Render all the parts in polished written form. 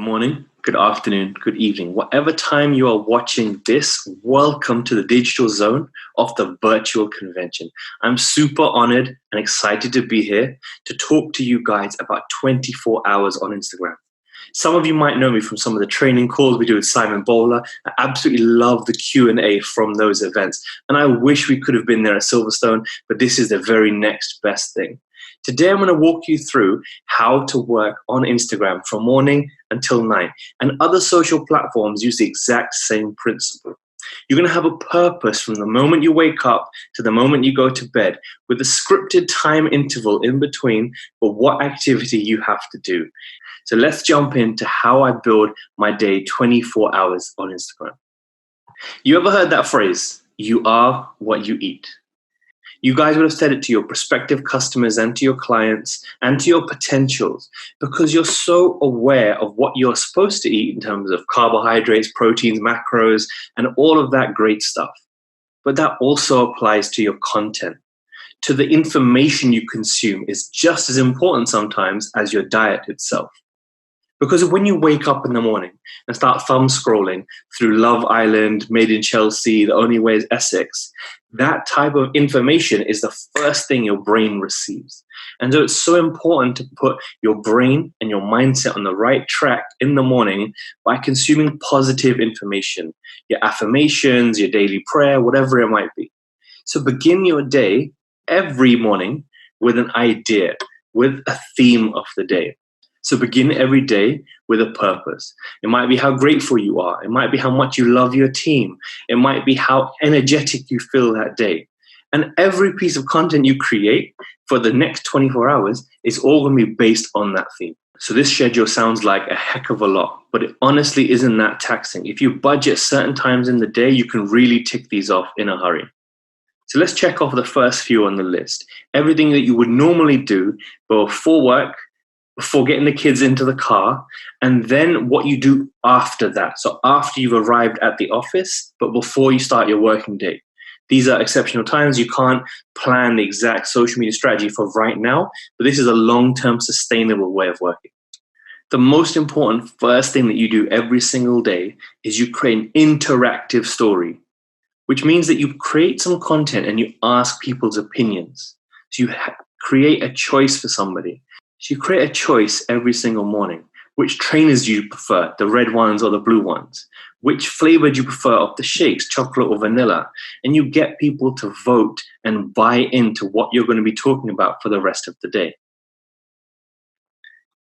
morning, good afternoon, good evening. Whatever time you are watching this, welcome to the digital zone of the virtual convention. I'm super honored and excited to be here to talk to you guys about 24 hours on Instagram. Some of you might know me from some of the training calls we do with Simon Bowler. I absolutely love the Q&A from those events. And I wish we could have been there at Silverstone, but this is the very next best thing. Today, I'm going to walk you through how to work on Instagram from morning until night. And other social platforms use the exact same principle. You're going to have a purpose from the moment you wake up to the moment you go to bed, with a scripted time interval in between for what activity you have to do. So let's jump into how I build my day 24 hours on Instagram. You ever heard that phrase, you are what you eat? You guys would have said it to your prospective customers and to your clients and to your potentials, because you're so aware of what you're supposed to eat in terms of carbohydrates, proteins, macros, and all of that great stuff. But that also applies to your content. To the information you consume is just as important sometimes as your diet itself. Because when you wake up in the morning and start thumb scrolling through Love Island, Made in Chelsea, The Only Way is Essex, that type of information is the first thing your brain receives. And so it's so important to put your brain and your mindset on the right track in the morning by consuming positive information, your affirmations, your daily prayer, whatever it might be. So begin your day every morning with an idea, with a theme of the day. So begin every day with a purpose. It might be how grateful you are. It might be how much you love your team. It might be how energetic you feel that day. And every piece of content you create for the next 24 hours is all going to be based on that theme. So this schedule sounds like a heck of a lot, but it honestly isn't that taxing. If you budget certain times in the day, you can really tick these off in a hurry. So let's check off the first few on the list. Everything that you would normally do before work, before getting the kids into the car, and then what you do after that. So after you've arrived at the office, but before you start your working day. These are exceptional times. You can't plan the exact social media strategy for right now, but this is a long-term sustainable way of working. The most important first thing that you do every single day is you create an interactive story, which means that you create some content and you ask people's opinions. So you create a choice for somebody. So you create a choice every single morning. Which trainers do you prefer, the red ones or the blue ones? Which flavor do you prefer of the shakes, chocolate or vanilla? And you get people to vote and buy into what you're going to be talking about for the rest of the day.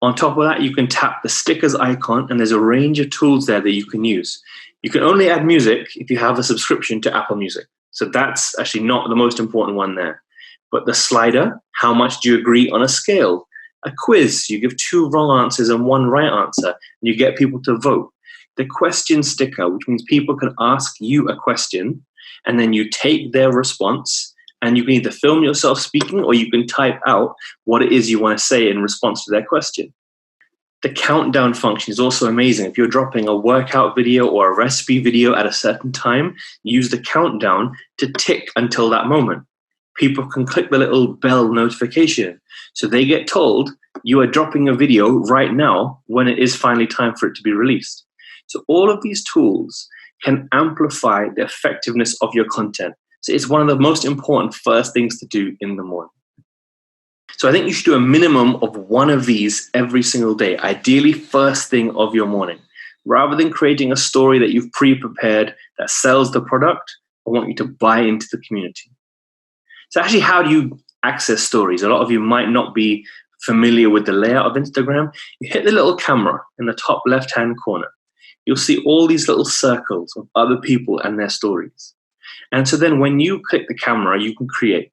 On top of that, you can tap the stickers icon, and there's a range of tools there that you can use. You can only add music if you have a subscription to Apple Music. So that's actually not the most important one there. But the slider, how much do you agree on a scale? A quiz, you give 2 wrong answers and 1 right answer, and you get people to vote. The question sticker, which means people can ask you a question, and then you take their response, and you can either film yourself speaking or you can type out what it is you want to say in response to their question. The countdown function is also amazing. If you're dropping a workout video or a recipe video at a certain time, use the countdown to tick until that moment. People can click the little bell notification, so they get told you are dropping a video right now when it is finally time for it to be released. So all of these tools can amplify the effectiveness of your content. So it's one of the most important first things to do in the morning. So I think you should do a minimum of one of these every single day, ideally first thing of your morning. Rather than creating a story that you've pre-prepared that sells the product, I want you to buy into the community. So actually, how do you access stories? A lot of you might not be familiar with the layout of Instagram. You hit the little camera in the top left-hand corner. You'll see all these little circles of other people and their stories. And so then when you click the camera, you can create.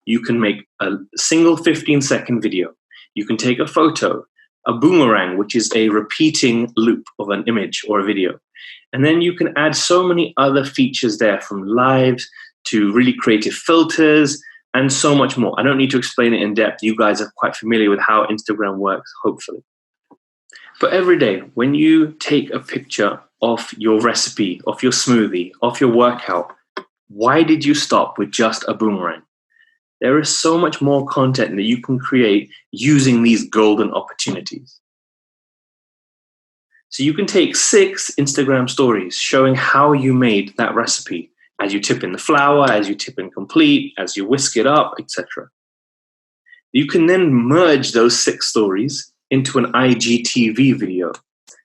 You can make a single 15-second video. You can take a photo, a boomerang, which is a repeating loop of an image or a video. And then you can add so many other features there, from lives to really creative filters, and so much more. I don't need to explain it in depth. You guys are quite familiar with how Instagram works, hopefully. But every day, when you take a picture of your recipe, of your smoothie, of your workout, why did you stop with just a boomerang? There is so much more content that you can create using these golden opportunities. So you can take 6 Instagram stories showing how you made that recipe as you tip in the flour, as you tip in complete, as you whisk it up, etc. You can then merge those 6 stories into an IGTV video.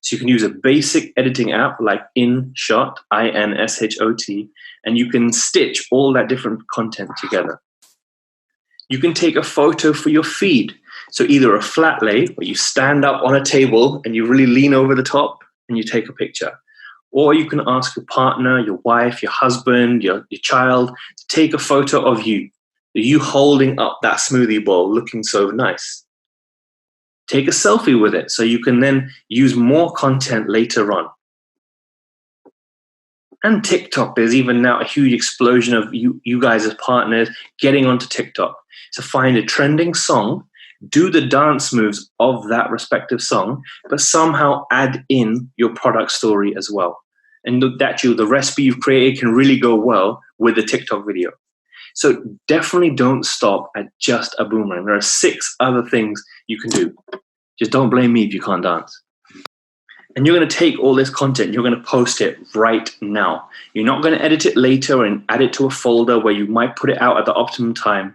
So you can use a basic editing app like InShot, InShot, and you can stitch all that different content together. You can take a photo for your feed. So either a flat lay, where you stand up on a table and you really lean over the top and you take a picture. Or you can ask your partner, your wife, your husband, your child to take a photo of you holding up that smoothie bowl looking so nice. Take a selfie with it so you can then use more content later on. And TikTok, there's even now a huge explosion of you guys as partners getting onto TikTok. So find a trending song, do the dance moves of that respective song, but somehow add in your product story as well. And the recipe you've created can really go well with the TikTok video. So definitely don't stop at just a boomerang. There are 6 other things you can do. Just don't blame me if you can't dance. And you're going to take all this content, you're going to post it right now. You're not going to edit it later and add it to a folder where you might put it out at the optimum time.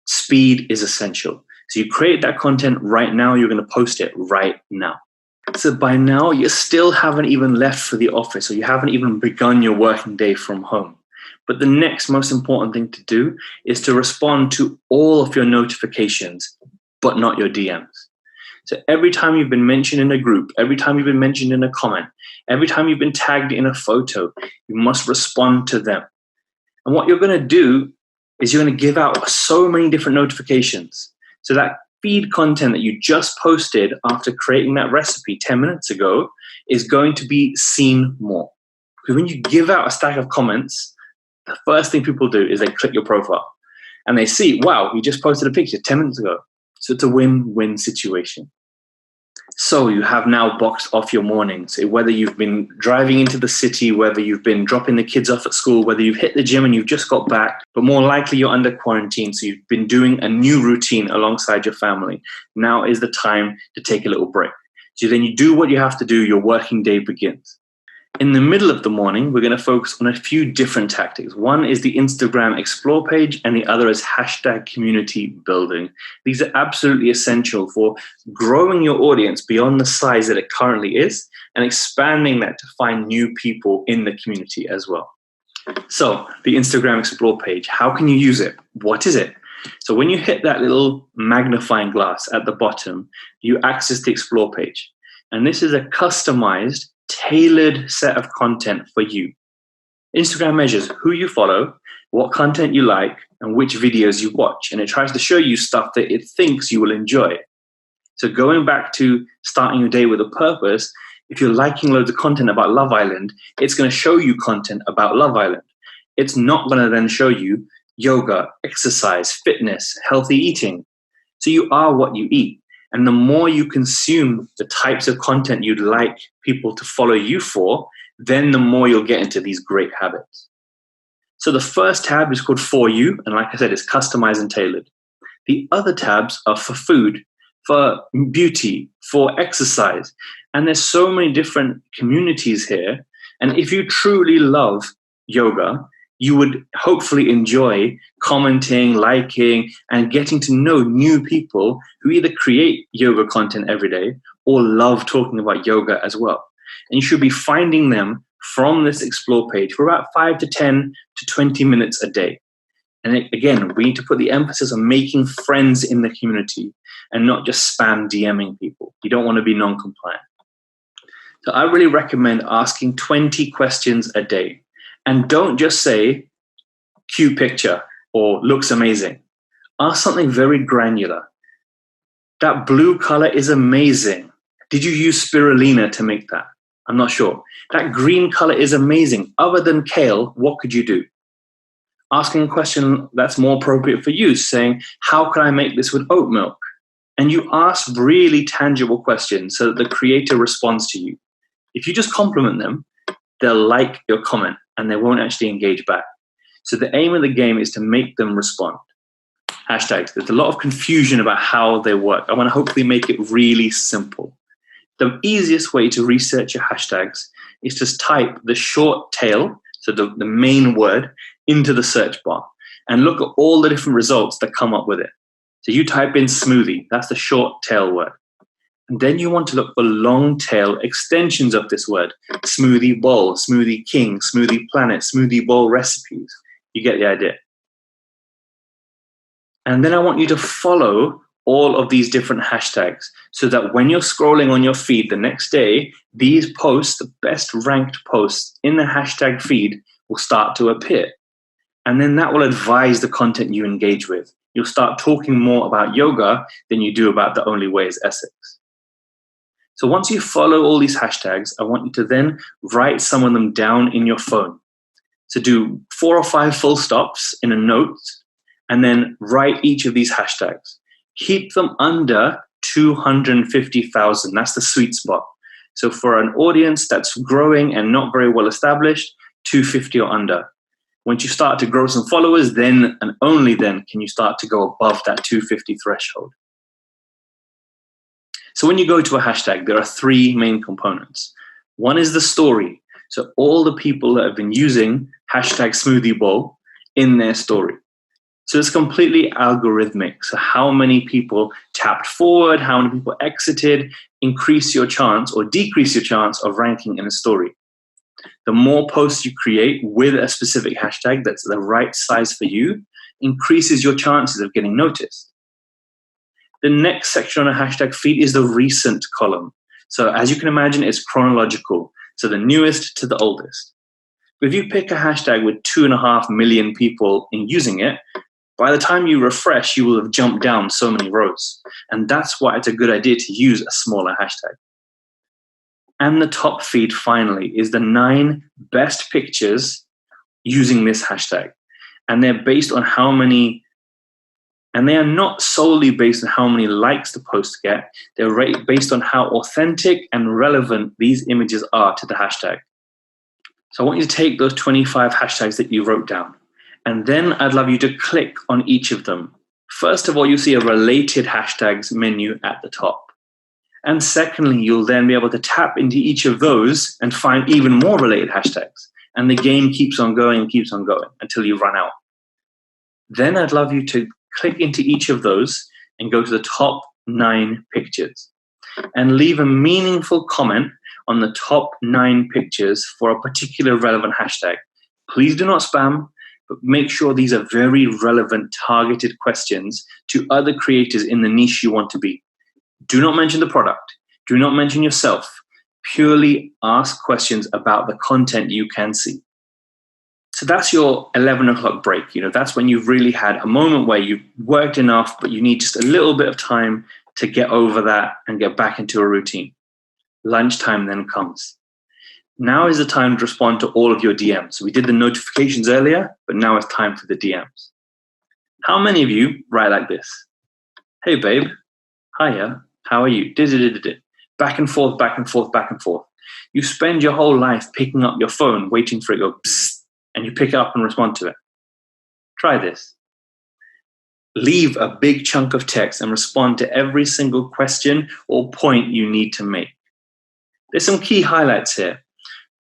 Speed is essential. So you create that content right now, you're going to post it right now. So by now, you still haven't even left for the office, or you haven't even begun your working day from home. But the next most important thing to do is to respond to all of your notifications, but not your DMs. So every time you've been mentioned in a group, every time you've been mentioned in a comment, every time you've been tagged in a photo, you must respond to them. And what you're going to do is you're going to give out so many different notifications. So that feed content that you just posted after creating that recipe 10 minutes ago is going to be seen more. Because when you give out a stack of comments, the first thing people do is they click your profile and they see, wow, you just posted a picture 10 minutes ago. So it's a win-win situation. So you have now boxed off your mornings. So whether you've been driving into the city, whether you've been dropping the kids off at school, whether you've hit the gym and you've just got back, but more likely you're under quarantine. So you've been doing a new routine alongside your family. Now is the time to take a little break. So then you do what you have to do. Your working day begins. In the middle of the morning, we're going to focus on a few different tactics. One is the Instagram Explore page, and the other is hashtag community building. These are absolutely essential for growing your audience beyond the size that it currently is and expanding that to find new people in the community as well. So the Instagram Explore page, how can you use it? What is it? So when you hit that little magnifying glass at the bottom, you access the Explore page. And this is a customized, tailored set of content for you. Instagram measures who you follow, what content you like, and which videos you watch. And it tries to show you stuff that it thinks you will enjoy. So going back to starting your day with a purpose, if you're liking loads of content about Love Island, it's going to show you content about Love Island. It's not going to then show you yoga, exercise, fitness, healthy eating. So you are what you eat. And the more you consume the types of content you'd like people to follow you for, then the more you'll get into these great habits. So the first tab is called For You. And like I said, it's customized and tailored. The other tabs are for food, for beauty, for exercise. And there's so many different communities here. And if you truly love yoga, you would hopefully enjoy commenting, liking, and getting to know new people who either create yoga content every day or love talking about yoga as well. And you should be finding them from this Explore page for about 5 to 10 to 20 minutes a day. And again, we need to put the emphasis on making friends in the community and not just spam DMing people. You don't want to be non-compliant. So I really recommend asking 20 questions a day. And don't just say, cute picture or looks amazing. Ask something very granular. That blue color is amazing. Did you use spirulina to make that? I'm not sure. That green color is amazing. Other than kale, what could you do? Asking a question that's more appropriate for you, saying, how can I make this with oat milk? And you ask really tangible questions so that the creator responds to you. If you just compliment them, they'll like your comment and they won't actually engage back. So the aim of the game is to make them respond. Hashtags. There's a lot of confusion about how they work. I want to hopefully make it really simple. The easiest way to research your hashtags is just type the short tail, so the main word, into the search bar and look at all the different results that come up with it. So you type in smoothie, that's the short tail word. And then you want to look for long tail extensions of this word. Smoothie bowl, smoothie king, smoothie planet, smoothie bowl recipes. You get the idea. And then I want you to follow all of these different hashtags so that when you're scrolling on your feed the next day, these posts, the best ranked posts in the hashtag feed, will start to appear. And then that will advise the content you engage with. You'll start talking more about yoga than you do about the only way is Essex. So once you follow all these hashtags, I want you to then write some of them down in your phone. So do 4 or 5 full stops in a note and then write each of these hashtags. Keep them under 250,000. That's the sweet spot. So for an audience that's growing and not very well established, 250 or under. Once you start to grow some followers, then and only then can you start to go above that 250 threshold. So when you go to a hashtag, there are 3 main components. One is the story. So all the people that have been using hashtag smoothie bowl in their story. So it's completely algorithmic. So how many people tapped forward, how many people exited, increase your chance or decrease your chance of ranking in a story. The more posts you create with a specific hashtag that's the right size for you, increases your chances of getting noticed. The next section on a hashtag feed is the recent column. So as you can imagine, it's chronological. So the newest to the oldest. But if you pick a hashtag with 2.5 million people in using it, by the time you refresh, you will have jumped down so many rows. And that's why it's a good idea to use a smaller hashtag. And the top feed, finally, is the 9 best pictures using this hashtag. And they're based on how many, and they are not solely based on how many likes the posts get. They're based on how authentic and relevant these images are to the hashtag. So I want you to take those 25 hashtags that you wrote down. And then I'd love you to click on each of them. First of all, you'll see a related hashtags menu at the top. And secondly, you'll then be able to tap into each of those and find even more related hashtags. And the game keeps on going until you run out. Then I'd love you to click into each of those and go to the top 9 pictures and leave a meaningful comment on the top 9 pictures for a particular relevant hashtag. Please do not spam, but make sure these are very relevant, targeted questions to other creators in the niche you want to be. Do not mention the product. Do not mention yourself. Purely ask questions about the content you can see. So that's your 11 o'clock break. That's when you've really had a moment where you've worked enough, but you need just a little bit of time to get over that and get back into a routine. Lunchtime then comes. Now is the time to respond to all of your DMs. We did the notifications earlier, but now it's time for the DMs. How many of you write like this? Hey, babe. Hiya. How are you? Back and forth, back and forth, back and forth. You spend your whole life picking up your phone, waiting for it to go bzzz, and you pick it up and respond to it. Try this. Leave a big chunk of text and respond to every single question or point you need to make. There's some key highlights here.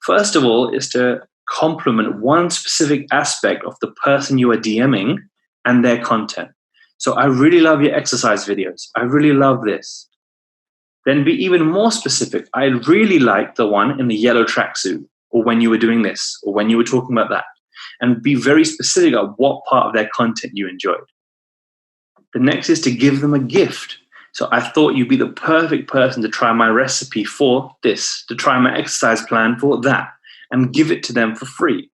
First of all is to compliment one specific aspect of the person you are DMing and their content. So I really love your exercise videos. I really love this. Then be even more specific. I really like the one in the yellow tracksuit, or when you were doing this, or when you were talking about that. And be very specific about what part of their content you enjoyed. The next is to give them a gift. So I thought you'd be the perfect person to try my recipe for this, to try my exercise plan for that, and give it to them for free.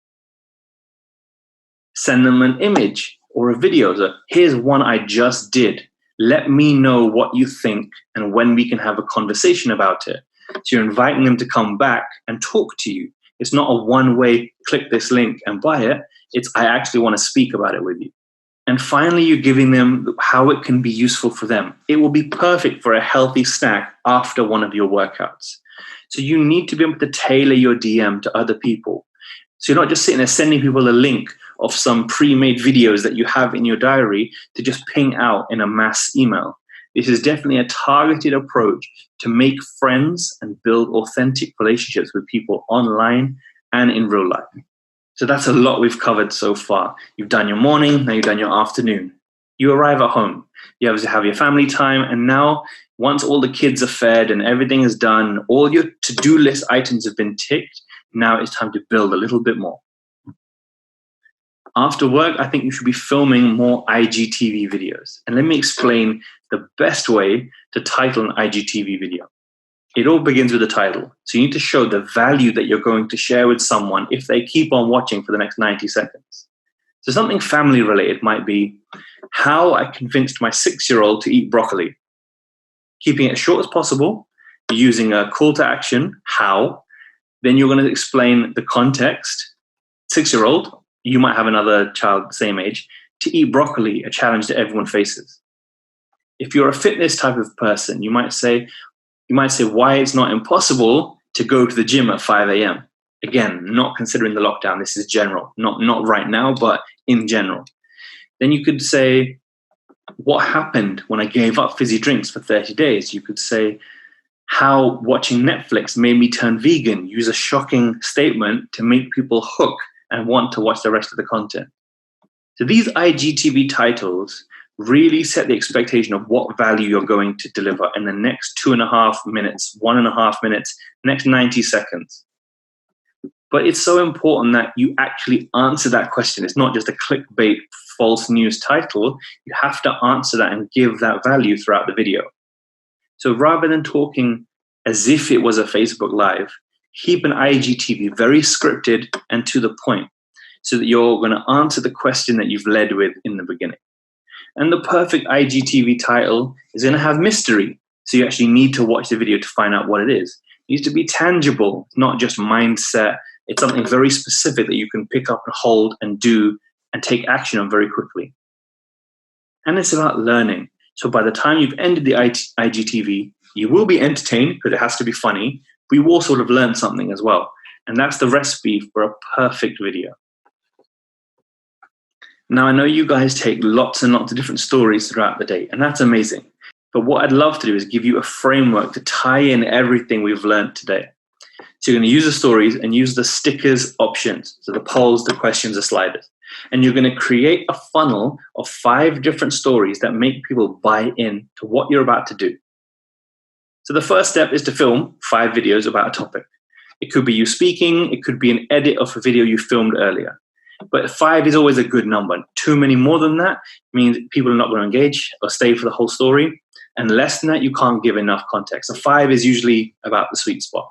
Send them an image or a video. So here's one I just did. Let me know what you think and when we can have a conversation about it. So you're inviting them to come back and talk to you. It's not a one-way, click this link and buy it. It's, I actually want to speak about it with you. And finally, you're giving them how it can be useful for them. It will be perfect for a healthy snack after one of your workouts. So you need to be able to tailor your DM to other people. So you're not just sitting there sending people a link of some pre-made videos that you have in your diary to just ping out in a mass email. This is definitely a targeted approach to make friends and build authentic relationships with people online and in real life. So that's a lot we've covered so far. You've done your morning, now you've done your afternoon. You arrive at home, you have your family time, and now once all the kids are fed and everything is done, all your to-do list items have been ticked, now it's time to build a little bit more. After work, I think you should be filming more IGTV videos. And let me explain the best way to title an IGTV video. It all begins with the title. So you need to show the value that you're going to share with someone if they keep on watching for the next 90 seconds. So something family related might be how I convinced my 6-year-old to eat broccoli. Keeping it as short as possible, using a call to action, how. Then you're going to explain the context. 6-year-old, you might have another child the same age, to eat broccoli, a challenge that everyone faces. If you're a fitness type of person, you might say why it's not impossible to go to the gym at 5 a.m. Again, not considering the lockdown. This is general, not right now, but in general. Then you could say, what happened when I gave up fizzy drinks for 30 days? You could say, how watching Netflix made me turn vegan. Use a shocking statement to make people hook and want to watch the rest of the content. So these IGTV titles really set the expectation of what value you're going to deliver in the next 2.5 minutes, 1.5 minutes, next 90 seconds. But it's so important that you actually answer that question. It's not just a clickbait false news title. You have to answer that and give that value throughout the video. So rather than talking as if it was a Facebook Live, keep an IGTV very scripted and to the point so that you're going to answer the question that you've led with in the beginning. And the perfect IGTV title is going to have mystery. So you actually need to watch the video to find out what it is. It needs to be tangible, not just mindset. It's something very specific that you can pick up and hold and do and take action on very quickly. And it's about learning. So by the time you've ended the IGTV, you will be entertained because it has to be funny, but you will sort of learn something as well. And that's the recipe for a perfect video. Now, I know you guys take lots and lots of different stories throughout the day, and that's amazing. But what I'd love to do is give you a framework to tie in everything we've learned today. So you're going to use the stories and use the stickers options. So the polls, the questions, the sliders. And you're going to create a funnel of 5 different stories that make people buy in to what you're about to do. So the first step is to film 5 videos about a topic. It could be you speaking. It could be an edit of a video you filmed earlier. But 5 is always a good number. Too many more than that means people are not going to engage or stay for the whole story. And less than that, you can't give enough context. So 5 is usually about the sweet spot.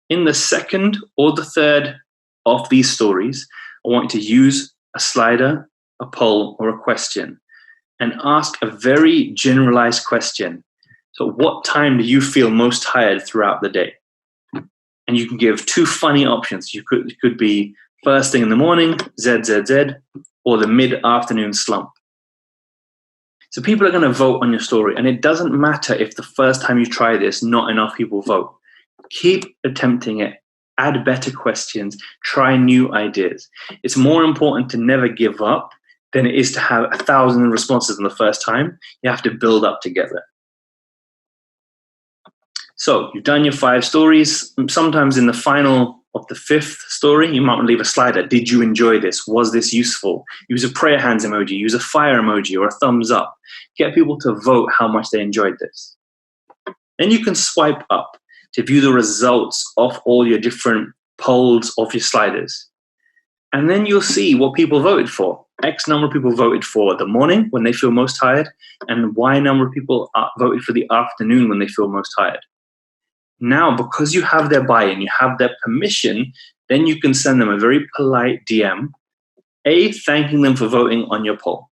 In the second or the third of these stories, I want you to use a slider, a poll, or a question and ask a very generalized question. So what time do you feel most tired throughout the day? And you can give 2 funny options. It could be first thing in the morning, ZZZ, or the mid-afternoon slump. So people are going to vote on your story, and it doesn't matter if the first time you try this, not enough people vote. Keep attempting it. Add better questions. Try new ideas. It's more important to never give up than it is to have 1,000 responses on the first time. You have to build up together. So you've done your 5 stories. Sometimes in the final of the 5th story, you might leave a slider. Did you enjoy this? Was this useful? Use a prayer hands emoji, use a fire emoji or a thumbs up. Get people to vote how much they enjoyed this. Then you can swipe up to view the results of all your different polls of your sliders. And then you'll see what people voted for. X number of people voted for the morning when they feel most tired, and Y number of people voted for the afternoon when they feel most tired. Now, because you have their buy-in, you have their permission, then you can send them a very polite DM, A, thanking them for voting on your poll,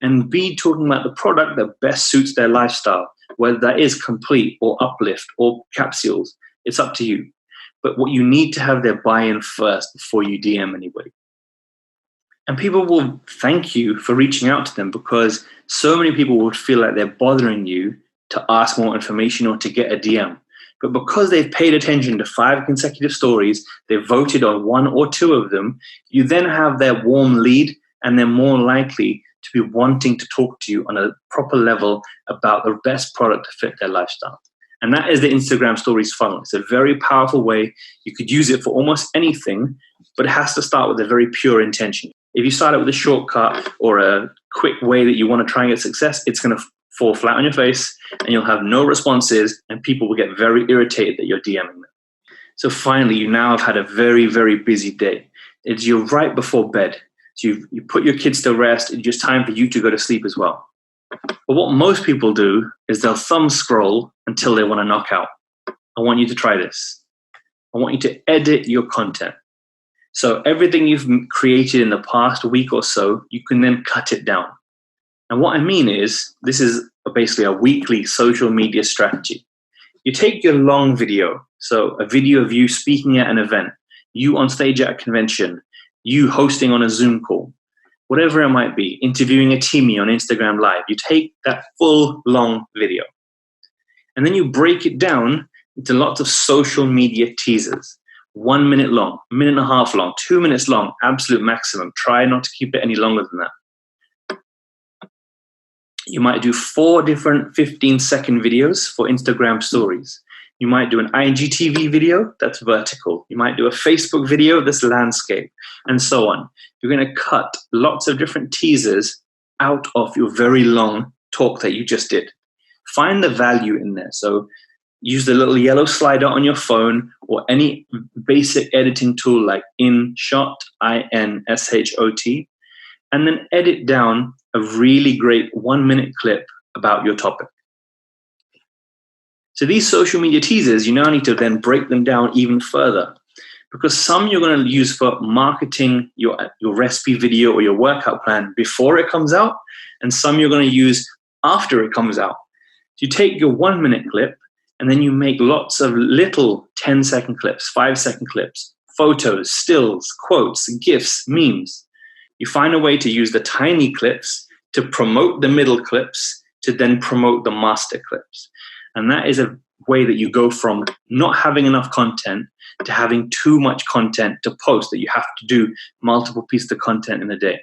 and B, talking about the product that best suits their lifestyle, whether that is complete or uplift or capsules. It's up to you. But what you need to have their buy-in first before you DM anybody. And people will thank you for reaching out to them because so many people would feel like they're bothering you to ask more information or to get a DM. But because they've paid attention to 5 consecutive stories, they've voted on 1 or 2 of them, you then have their warm lead and they're more likely to be wanting to talk to you on a proper level about the best product to fit their lifestyle. And that is the Instagram Stories funnel. It's a very powerful way. You could use it for almost anything, but it has to start with a very pure intention. If you start it with a shortcut or a quick way that you want to try and get success, it's going to fall flat on your face and you'll have no responses and people will get very irritated that you're DMing them. So finally, you now have had a very, very busy day. You're right before bed. So you put your kids to rest. It's just time for you to go to sleep as well. But what most people do is they'll thumb scroll until they want to knock out. I want you to try this. I want you to edit your content. So everything you've created in the past week or so, you can then cut it down. And what I mean is, this is basically a weekly social media strategy. You take your long video, so a video of you speaking at an event, you on stage at a convention, you hosting on a Zoom call, whatever it might be, interviewing a teamie on Instagram Live. You take that full long video and then you break it down into lots of social media teasers. 1 minute long, 1.5 minutes long, 2 minutes long, absolute maximum. Try not to keep it any longer than that. You might do 4 different 15-second videos for Instagram stories. You might do an IGTV video that's vertical. You might do a Facebook video that's landscape, and so on. You're going to cut lots of different teasers out of your very long talk that you just did. Find the value in there. So use the little yellow slider on your phone or any basic editing tool like InShot, InShot, and then edit down a really great 1-minute clip about your topic. So these social media teasers, you now need to then break them down even further, because some you're going to use for marketing your recipe video or your workout plan before it comes out, and some you're going to use after it comes out. So you take your 1-minute clip and then you make lots of little 10-second clips, 5-second clips, photos, stills, quotes, GIFs, memes. You find a way to use the tiny clips to promote the middle clips to then promote the master clips. And that is a way that you go from not having enough content to having too much content to post, that you have to do multiple pieces of content in a day.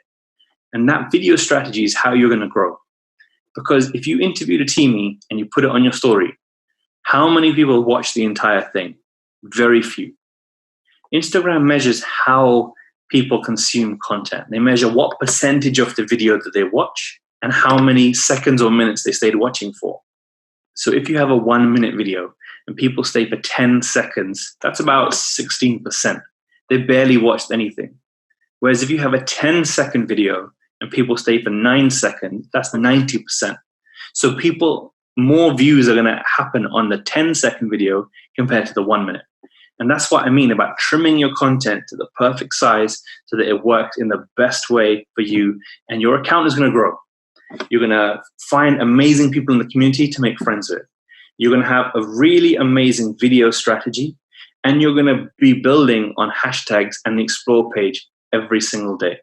And that video strategy is how you're going to grow. Because if you interviewed a teamie and you put it on your story, how many people watch the entire thing? Very few. Instagram measures how people consume content. They measure what percentage of the video that they watch and how many seconds or minutes they stayed watching for. So if you have a 1-minute video and people stay for 10 seconds, that's about 16%. They barely watched anything. Whereas if you have a 10-second video and people stay for 9 seconds, that's 90%. So more views are going to happen on the 10-second video compared to the 1 minute. And that's what I mean about trimming your content to the perfect size so that it works in the best way for you, and your account is going to grow. You're going to find amazing people in the community to make friends with. You're going to have a really amazing video strategy, and you're going to be building on hashtags and the explore page every single day.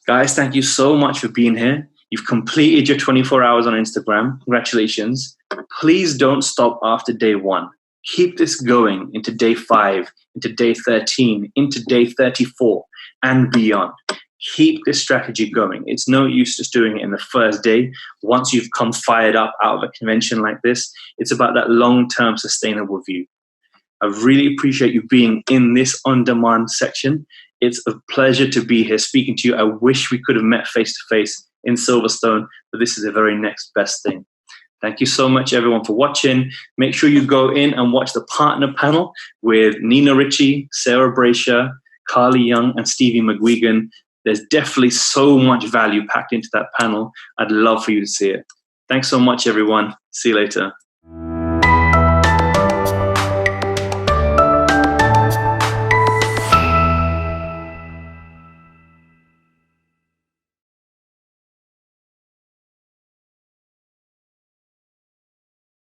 Guys, thank you so much for being here. You've completed your 24 hours on Instagram. Congratulations. Please don't stop after day 1. Keep this going into day 5, into day 13, into day 34, and beyond. Keep this strategy going. It's no use just doing it in the first day. Once you've come fired up out of a convention like this, it's about that long-term sustainable view. I really appreciate you being in this on-demand section. It's a pleasure to be here speaking to you. I wish we could have met face-to-face in Silverstone, but this is the very next best thing. Thank you so much, everyone, for watching. Make sure you go in and watch the partner panel with Nina Ritchie, Sarah Brasher, Carly Young, and Stevie McGuigan. There's definitely so much value packed into that panel. I'd love for you to see it. Thanks so much, everyone. See you later.